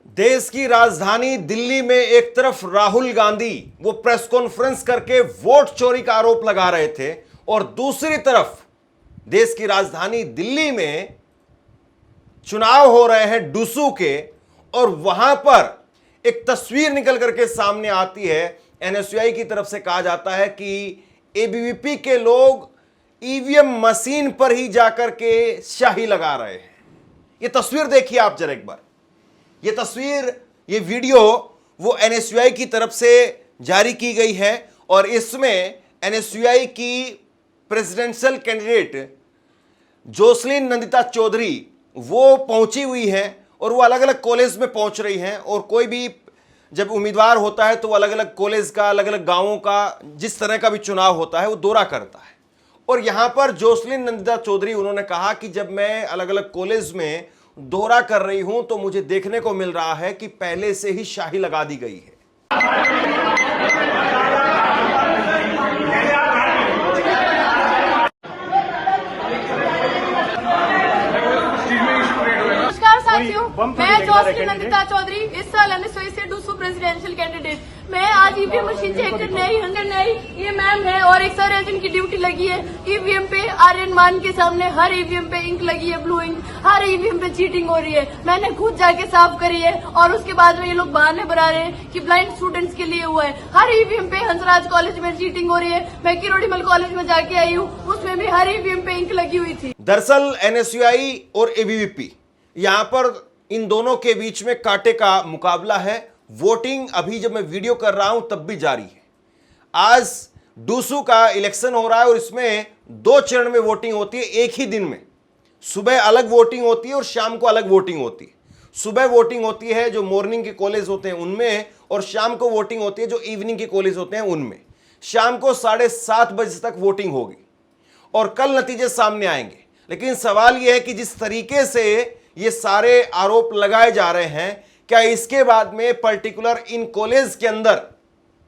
देश की राजधानी दिल्ली में एक तरफ राहुल गांधी वो प्रेस कॉन्फ्रेंस करके वोट चोरी का आरोप लगा रहे थे और दूसरी तरफ देश की राजधानी दिल्ली में चुनाव हो रहे हैं डूसू के, और वहां पर एक तस्वीर निकल करके सामने आती है। एनएसयूआई की तरफ से कहा जाता है कि एबीवीपी के लोग ईवीएम मशीन पर ही जाकर के स्याही लगा रहे हैं। ये तस्वीर देखिए आप जरा एक बार। ये तस्वीर, ये वीडियो वो एनएसयूआई की तरफ से जारी की गई है और इसमें एनएसयूआई की प्रेसिडेंशियल कैंडिडेट जोसलीन नंदिता चौधरी वो पहुंची हुई है और वो अलग अलग कॉलेज में पहुंच रही हैं। और कोई भी जब उम्मीदवार होता है तो वो अलग अलग कॉलेज का, अलग अलग गांवों का, जिस तरह का भी चुनाव होता है वो दौरा करता है। और यहां पर जोसलीन नंदिता चौधरी उन्होंने कहा कि जब मैं अलग अलग कॉलेज में दौरा कर रही हूं तो मुझे देखने को मिल रहा है कि पहले से ही स्याही लगा दी गई है। नमस्कार साथियों, मैं जोसलीन नंदिता चौधरी, इस साल एनएसयूआई से डूसू प्रेसिडेंशियल कैंडिडेट। मैं आज ईवीएम मशीन चेक करने आई, अंदर नहीं ये मैम है और एक सर है जिनकी ड्यूटी लगी है। ईवीएम पे आर्यन मान के सामने हर ईवीएम पे इंक लगी है, ब्लू इंक, हर ईवीएम पे चीटिंग हो रही है। मैंने खुद जाके साफ करी है और उसके बाद में ये लोग बहाने बना रहे हैं कि ब्लाइंड स्टूडेंट्स के लिए हुआ है। हर ईवीएम पे हंसराज कॉलेज में चीटिंग हो रही है। मैं किरोड़ीमल कॉलेज में जाके आई हूँ, उसमें भी हर ईवीएम पे इंक लगी हुई थी। दरअसल एनएसयूआई और एबीवीपी यहां पर इन दोनों के बीच में कांटे का मुकाबला है। वोटिंग अभी जब मैं वीडियो कर रहा हूं तब भी जारी है। आज डूसू का इलेक्शन हो रहा है और इसमें 2 चरण में वोटिंग होती है एक ही दिन में। सुबह अलग वोटिंग होती है और शाम को अलग वोटिंग होती है। सुबह वोटिंग होती है जो मॉर्निंग के कॉलेज होते हैं उनमें, और शाम को वोटिंग होती है जो इवनिंग के कॉलेज होते हैं उनमें। शाम को 7:30 बजे तक वोटिंग होगी और कल नतीजे सामने आएंगे। लेकिन सवाल यह है कि जिस तरीके से ये सारे आरोप लगाए जा रहे हैं, क्या इसके बाद में पर्टिकुलर इन कॉलेज के अंदर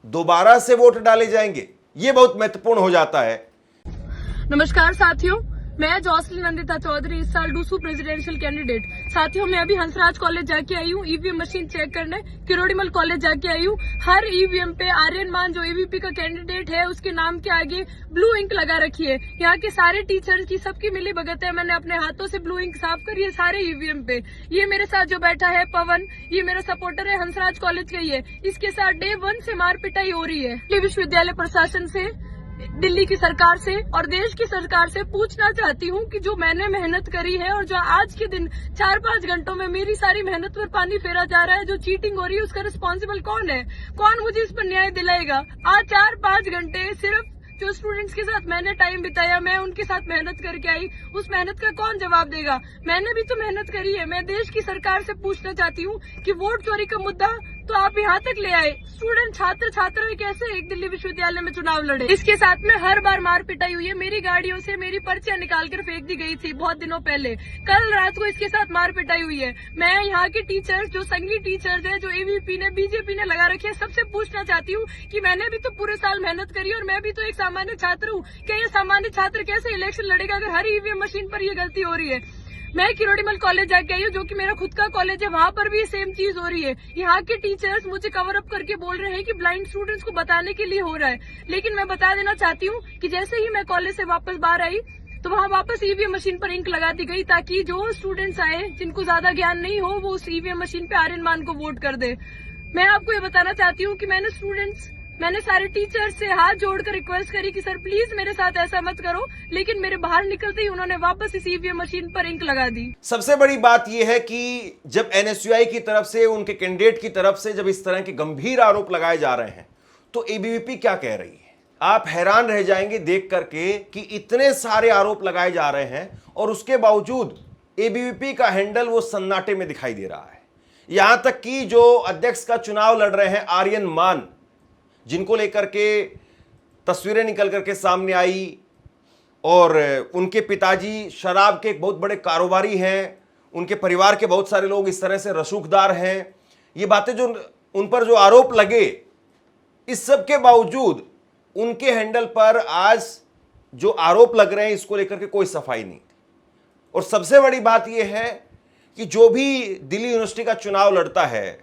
दोबारा से वोट डाले जाएंगे? ये बहुत महत्वपूर्ण हो जाता है। नमस्कार साथियों, मैं जोसलीन नंदिता चौधरी, इस साल डूसू प्रेसिडेंशियल कैंडिडेट। साथियों, मैं अभी हंसराज कॉलेज जाके आई हूँ ईवीएम मशीन चेक करने। किरोड़ीमल कॉलेज जाके आई हूँ। हर ईवीएम पे आर्यन मान जो एबीवीपी का कैंडिडेट है उसके नाम के आगे ब्लू इंक लगा रखी है। यहाँ के सारे टीचर्स की सबकी मिली भगत है। मैंने अपने हाथों से ब्लू इंक साफ करी है सारे ईवीएम पे। ये मेरे साथ जो बैठा है पवन, ये मेरा सपोर्टर है, हंसराज कॉलेज का ही है। इसके साथ डे 1 से मार पिटाई हो रही है। दिल्ली विश्वविद्यालय प्रशासन से, दिल्ली की सरकार से और देश की सरकार से पूछना चाहती हूँ कि जो मैंने मेहनत करी है और जो आज के दिन 4-5 घंटों में मेरी सारी मेहनत पर पानी फेरा जा रहा है, जो चीटिंग हो रही है उसका रिस्पॉन्सिबल कौन है? कौन मुझे इस पर न्याय दिलाएगा? आज 4-5 घंटे सिर्फ जो स्टूडेंट्स के साथ मैंने टाइम बिताया, मैं उनके साथ मेहनत करके आई, उस मेहनत का कौन जवाब देगा? मैंने भी तो मेहनत करी है। मैं देश की सरकार से पूछना चाहती हूँ कि वोट चोरी का मुद्दा तो आप यहाँ तक ले आए। स्टूडेंट, छात्र कैसे एक दिल्ली विश्वविद्यालय में चुनाव लड़े? इसके साथ में हर बार मार पिटाई हुई है। मेरी गाड़ियों से मेरी पर्चियां निकाल कर फेंक दी गई थी बहुत दिनों पहले। कल रात को इसके साथ मार पिटाई हुई है। मैं यहाँ के टीचर्स, जो संघी टीचर्स है, जो एबीवीपी ने, बीजेपी ने लगा रखी है, सबसे पूछना चाहती हूँ कि मैंने भी तो पूरे साल मेहनत करी और मैं भी तो एक सामान्य छात्र हूँ। क्या ये सामान्य छात्र कैसे इलेक्शन लड़ेगा अगर हर ईवीएम मशीन पर ये गलती हो रही है? मैं किरोड़ीमल कॉलेज जाके आई हूँ, जो कि मेरा खुद का कॉलेज है, वहाँ पर भी सेम चीज हो रही है। यहाँ के टीचर्स मुझे कवर अप करके बोल रहे हैं कि ब्लाइंड स्टूडेंट्स को बताने के लिए हो रहा है। लेकिन मैं बता देना चाहती हूँ कि जैसे ही मैं कॉलेज से वापस बाहर आई तो वहाँ वापस ईवीएम मशीन पर इंक लगा दी गई ताकि जो स्टूडेंट्स आए जिनको ज्यादा ज्ञान नहीं हो वो उस ईवीएम मशीन पे आर्यन मान को वोट कर दे। मैं आपको ये बताना चाहती हूँ कि मैंने सारे टीचर्स से हाथ जोड़कर रिक्वेस्ट करी कि सर प्लीज मेरे साथ ऐसा मत करो, लेकिन मेरे बाहर निकलते ही उन्होंने वापस इस ईवीएम मशीन पर इंक लगा दी। सबसे बड़ी बात यह है कि जब एनएसयूआई की तरफ से, उनके कैंडिडेट की तरफ से जब इस तरह के गंभीर आरोप लगाए जा रहे हैं तो एबीवीपी क्या कह रही है? आप हैरान रह जाएंगे देख करके कि इतने सारे आरोप लगाए जा रहे हैं और उसके बावजूद एबीवीपी का हैंडल वो सन्नाटे में दिखाई दे रहा है। यहां तक कि जो अध्यक्ष का चुनाव लड़ रहे हैं आर्यन मान, जिनको लेकर के तस्वीरें निकल करके सामने आई और उनके पिताजी शराब के एक बहुत बड़े कारोबारी हैं, उनके परिवार के बहुत सारे लोग इस तरह से रसूखदार हैं, ये बातें जो उन पर जो आरोप लगे, इस सब के बावजूद उनके हैंडल पर आज जो आरोप लग रहे हैं इसको लेकर के कोई सफाई नहीं थी। और सबसे बड़ी बात यह है कि जो भी दिल्ली यूनिवर्सिटी का चुनाव लड़ता है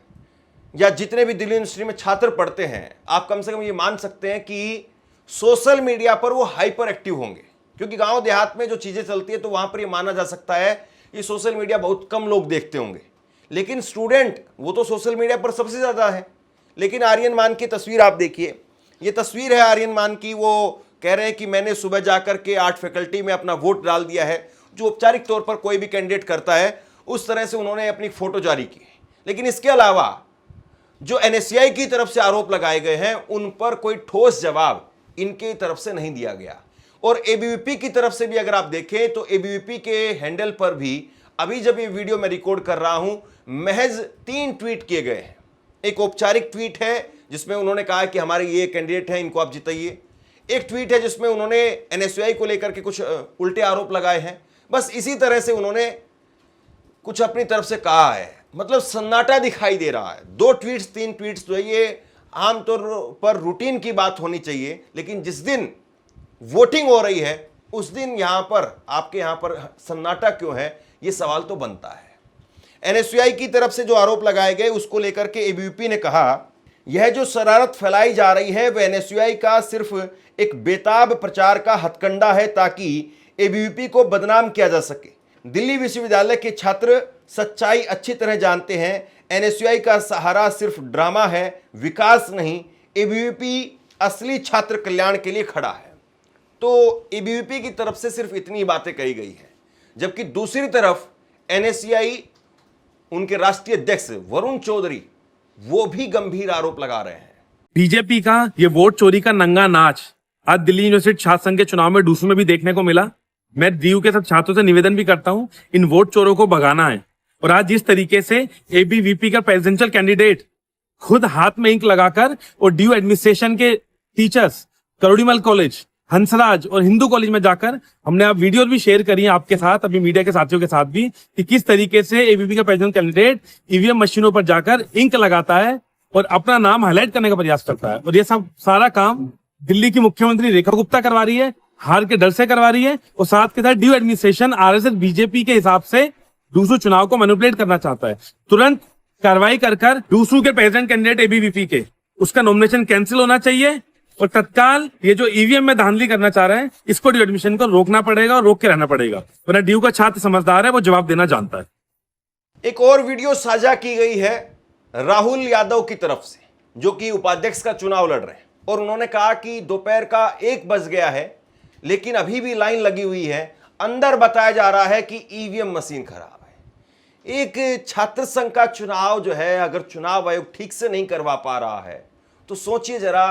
या जितने भी दिल्ली यूनिवर्सिटी में छात्र पढ़ते हैं, आप कम से कम ये मान सकते हैं कि सोशल मीडिया पर वो हाइपर एक्टिव होंगे, क्योंकि गांव देहात में जो चीजें चलती है तो वहां पर ये माना जा सकता है कि सोशल मीडिया बहुत कम लोग देखते होंगे। लेकिन स्टूडेंट वो तो सोशल मीडिया पर सबसे ज्यादा है। लेकिन आर्यन मान की तस्वीर आप देखिए, ये तस्वीर है आर्यन मान की। वो कह रहे हैं कि मैंने सुबह जाकर के 8 फैकल्टी में अपना वोट डाल दिया है, जो औपचारिक तौर पर कोई भी कैंडिडेट करता है उस तरह से उन्होंने अपनी फोटो जारी की। लेकिन इसके अलावा जो एनएसयूआई की तरफ से आरोप लगाए गए हैं उन पर कोई ठोस जवाब इनकी तरफ से नहीं दिया गया। और एबीवीपी की तरफ से भी अगर आप देखें तो एबीवीपी के हैंडल पर भी अभी जब ये वीडियो मैं रिकॉर्ड कर रहा हूं महज 3 ट्वीट किए गए हैं। एक औपचारिक ट्वीट है जिसमें उन्होंने कहा कि हमारे ये कैंडिडेट हैं, इनको आप जिताइए। एक ट्वीट है जिसमें उन्होंने एनएसयूआई को लेकर के कुछ उल्टे आरोप लगाए हैं। बस इसी तरह से उन्होंने कुछ अपनी तरफ से कहा है, मतलब सन्नाटा दिखाई दे रहा है। 2 ट्वीट्स 3 ट्वीट्स जो है ये आमतौर पर रूटीन की बात होनी चाहिए, लेकिन जिस दिन वोटिंग हो रही है उस दिन यहां पर आपके यहां पर सन्नाटा क्यों है, ये सवाल तो बनता है। एनएसयूआई की तरफ से जो आरोप लगाए गए उसको लेकर के एबीवीपी ने कहा यह जो शरारत फैलाई जा रही है वह एनएसयूआई का सिर्फ एक बेताब प्रचार का हथकंडा है ताकि एबीवीपी को बदनाम किया जा सके। दिल्ली विश्वविद्यालय के छात्र सच्चाई अच्छी तरह जानते हैं, एनएसयूआई का सहारा सिर्फ ड्रामा है, विकास नहीं। एबीवीपी असली छात्र कल्याण के लिए खड़ा है। तो एबीवीपी की तरफ से सिर्फ इतनी बातें कही गई हैं, जबकि दूसरी तरफ एनएसयूआई उनके राष्ट्रीय अध्यक्ष वरुण चौधरी वो भी गंभीर आरोप लगा रहे हैं। बीजेपी का ये वोट चोरी का नंगा नाच आज दिल्ली यूनिवर्सिटी छात्र संघ के चुनाव में डूसू में भी देखने को मिला। मैं डीयू के सब छात्रों से निवेदन भी करता हूं, इन वोट चोरों को भगाना है। और आज जिस तरीके से एबीवीपी का प्रेसिडेंशियल कैंडिडेट खुद हाथ में इंक लगाकर और डीयू एडमिनिस्ट्रेशन के टीचर्स करोड़ीमल कॉलेज, हंसराज और हिंदू कॉलेज में जाकर हमने आप वीडियो भी शेयर करी है आपके साथ, अभी मीडिया के साथियों के साथ भी, कि किस तरीके से एबीवीपी का प्रेसिडेंट कैंडिडेट ईवीएम मशीनों पर जाकर इंक लगाता है और अपना नाम हाईलाइट करने का प्रयास करता है। और ये सब सारा काम दिल्ली की मुख्यमंत्री रेखा गुप्ता करवा रही है, हार के डर से करवा रही है। और साथ के साथ ड्यू एडमिनिस्ट्रेशन आरएसएस बीजेपी के हिसाब से डूसू चुनाव को मैनिपुलेट करना चाहता है। तुरंत कार्रवाई कर डूसू के प्रेसिडेंट कैंडिडेट एबीवीपी के उसका नॉमिनेशन कैंसिल होना चाहिए और तत्काल ये जो ईवीएम में धांधली करना चाह रहे हैं इसको ड्यू एडमिशन को रोकना पड़ेगा और रोक के रहना पड़ेगा, वरना ड्यू का छात्र समझदार है, वो जवाब देना जानता है। एक और वीडियो साझा की गई है राहुल यादव की तरफ से, जो कि उपाध्यक्ष का चुनाव लड़ रहे हैं, और उन्होंने कहा कि दोपहर का 1 बज गया है लेकिन अभी भी लाइन लगी हुई है, अंदर बताया जा रहा है कि ईवीएम मशीन खराब है। एक छात्र संघ का चुनाव जो है अगर चुनाव आयोग ठीक से नहीं करवा पा रहा है तो सोचिए जरा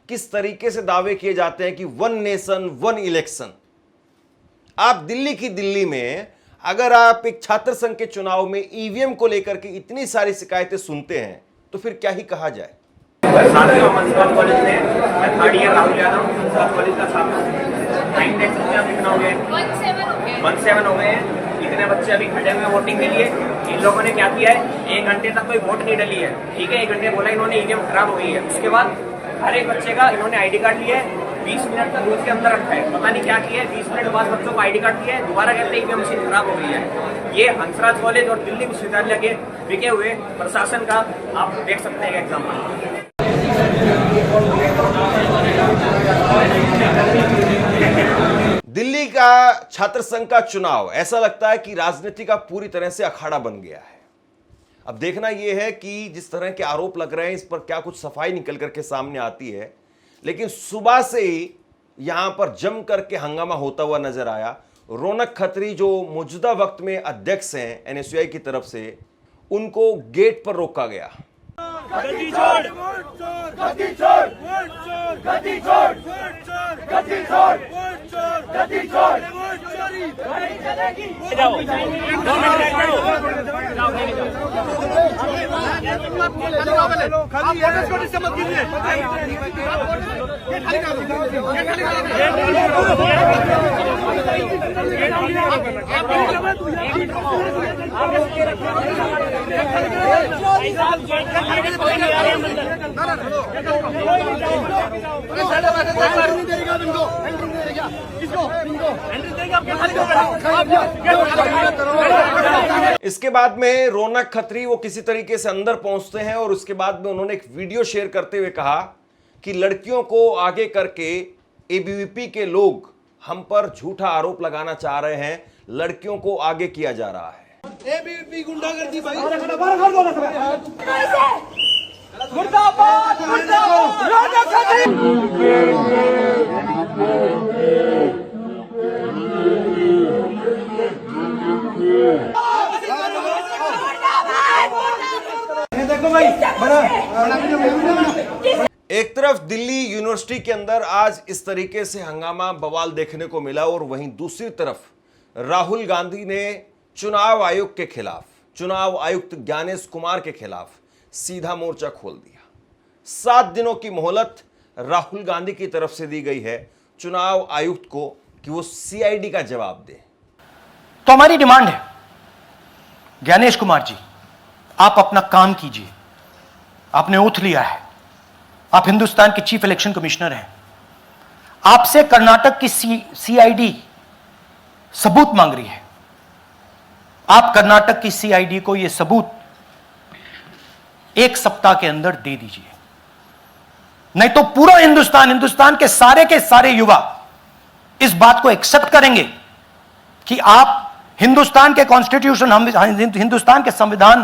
किस तरीके से दावे किए जाते हैं कि 1 नेशन 1 इलेक्शन। आप दिल्ली की दिल्ली में अगर आप एक छात्र संघ के चुनाव में ईवीएम को लेकर के इतनी सारी शिकायतें सुनते हैं तो फिर क्या ही कहा जाए। साथियों, हंसराज कॉलेज में मैं third year Rahul Yadav, Hansraj college का छात्र। टाइम देख सकते हैं आप कितना हो गया, 17 हो गए हैं। इतने बच्चे अभी खड़े हुए वोटिंग के लिए। इन लोगों ने क्या किया है, 1 घंटे तक कोई वोट नहीं डली है, ठीक है। 1 घंटे बोला इन्होंने ईवीएम खराब हो गई है। उसके बाद हर एक बच्चे का इन्होंने आईडी कार्ड लिया है, 20 मिनट तक रोज के अंदर रखा है, पता नहीं क्या किया है। 20 मिनट बाद बच्चों को आईडी कार्ड दिया है, दोबारा कहते हैं ईवीएम मशीन खराब हो गई है। ये हंसराज कॉलेज और दिल्ली विश्वविद्यालय के बिके हुए प्रशासन का आप देख सकते हैं एग्जाम्पल। दिल्ली का छात्र संघ का चुनाव ऐसा लगता है कि राजनीति का पूरी तरह से अखाड़ा बन गया है। अब देखना यह है कि जिस तरह के आरोप लग रहे हैं इस पर क्या कुछ सफाई निकल करके सामने आती है। लेकिन सुबह से ही यहां पर जम करके हंगामा होता हुआ नजर आया। रौनक खत्री जो मौजूदा वक्त में अध्यक्ष हैं एनएसयूआई की तरफ से, उनको गेट पर रोका गया। गद्दी छोड़, गद्दी छोड़, गद्दी छोड़, गद्दी छोड़, गद्दी छोड़, नहीं चलेगी। जाओ, 2 मिनट बैठ जाओ। खाली है इसको डिस्टर्ब मत कीजिए इसके बाद में रौनक खत्री वो किसी तरीके से अंदर पहुंचते हैं और उसके बाद में उन्होंने एक वीडियो शेयर करते हुए कहा कि लड़कियों को आगे करके एबीवीपी के लोग हम पर झूठा आरोप लगाना चाह रहे हैं, लड़कियों को आगे किया जा रहा है। एबीवीपी गुंडागर्दी भाई मुर्दाबाद मुर्दाबाद राजा देखो भाई एक तरफ दिल्ली यूनिवर्सिटी के अंदर आज इस तरीके से हंगामा बवाल देखने को मिला और वहीं दूसरी तरफ राहुल गांधी ने चुनाव आयोग के खिलाफ, चुनाव आयुक्त ज्ञानेश कुमार के खिलाफ सीधा मोर्चा खोल दिया। 7 दिनों की मोहलत राहुल गांधी की तरफ से दी गई है चुनाव आयुक्त को कि वो सीआईडी का जवाब दे। तो हमारी डिमांड है, ज्ञानेश कुमार जी, आप अपना काम कीजिए। आपने ओथ लिया है, आप हिंदुस्तान के चीफ इलेक्शन कमिश्नर हैं। आपसे कर्नाटक की सीआईडी सबूत मांग रही है। आप कर्नाटक की सीआईडी को यह सबूत 1 सप्ताह के अंदर दे दीजिए, नहीं तो पूरा हिंदुस्तान के सारे युवा इस बात को एक्सेप्ट करेंगे कि आप हिंदुस्तान के कॉन्स्टिट्यूशन, हिंदुस्तान के संविधान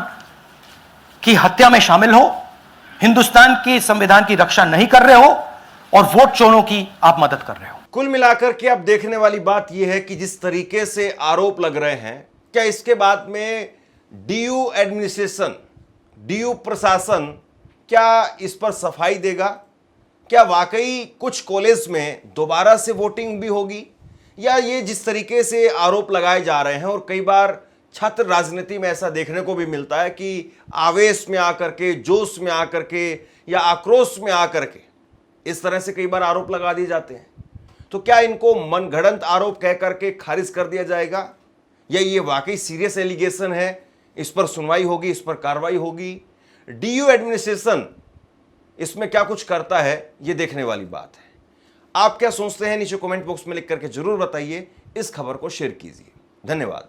की हत्या में शामिल हो, हिंदुस्तान के संविधान की रक्षा नहीं कर रहे हो और वोट चोरों की आप मदद कर रहे हो। कुल मिलाकर के अब देखने वाली बात यह है कि जिस तरीके से आरोप लग रहे हैं, क्या इसके बाद में डीयू एडमिनिस्ट्रेशन, डीयू प्रशासन क्या इस पर सफाई देगा? क्या वाकई कुछ कॉलेज में दोबारा से वोटिंग भी होगी, या ये जिस तरीके से आरोप लगाए जा रहे हैं, और कई बार छात्र राजनीति में ऐसा देखने को भी मिलता है कि आवेश में आकर के, जोश में आकर के या आक्रोश में आकर के इस तरह से कई बार आरोप लगा दिए जाते हैं, तो क्या इनको मनगढ़ंत आरोप कह करके खारिज कर दिया जाएगा, या ये वाकई सीरियस एलिगेशन है, इस पर सुनवाई होगी, इस पर कार्रवाई होगी? डीयू एडमिनिस्ट्रेशन इसमें क्या कुछ करता है, ये देखने वाली बात है। आप क्या सोचते हैं, नीचे कमेंट बॉक्स में लिख करके जरूर बताइए। इस खबर को शेयर कीजिए। धन्यवाद।